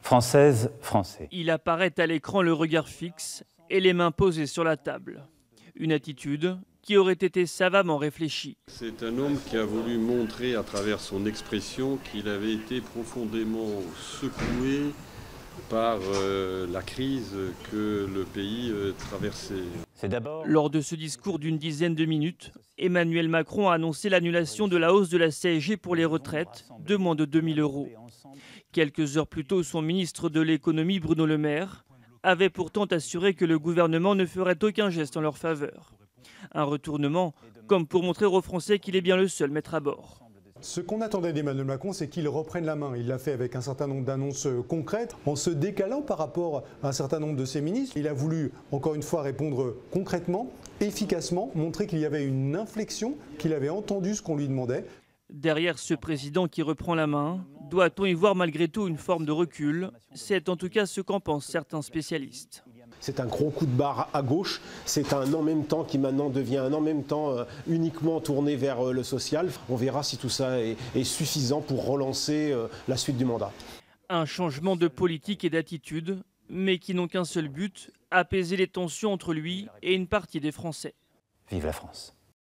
Française, Français. Il apparaît à l'écran le regard fixe et les mains posées sur la table. Une attitude qui aurait été savamment réfléchie. C'est un homme qui a voulu montrer à travers son expression qu'il avait été profondément secoué par la crise que le pays traversait. Lors de ce discours d'une dizaine de minutes, Emmanuel Macron a annoncé l'annulation de la hausse de la CSG pour les retraites de moins de 2 000 €. Quelques heures plus tôt, son ministre de l'économie, Bruno Le Maire, avait pourtant assuré que le gouvernement ne ferait aucun geste en leur faveur. Un retournement, comme pour montrer aux Français qu'il est bien le seul maître à bord. Ce qu'on attendait d'Emmanuel Macron, c'est qu'il reprenne la main. Il l'a fait avec un certain nombre d'annonces concrètes, en se décalant par rapport à un certain nombre de ses ministres. Il a voulu, encore une fois, répondre concrètement, efficacement, montrer qu'il y avait une inflexion, qu'il avait entendu ce qu'on lui demandait. Derrière ce président qui reprend la main, doit-on y voir malgré tout une forme de recul? C'est en tout cas ce qu'en pensent certains spécialistes. C'est un gros coup de barre à gauche, c'est un en même temps qui maintenant devient un en même temps uniquement tourné vers le social. On verra si tout ça est suffisant pour relancer la suite du mandat. Un changement de politique et d'attitude, mais qui n'ont qu'un seul but, apaiser les tensions entre lui et une partie des Français. Vive la France.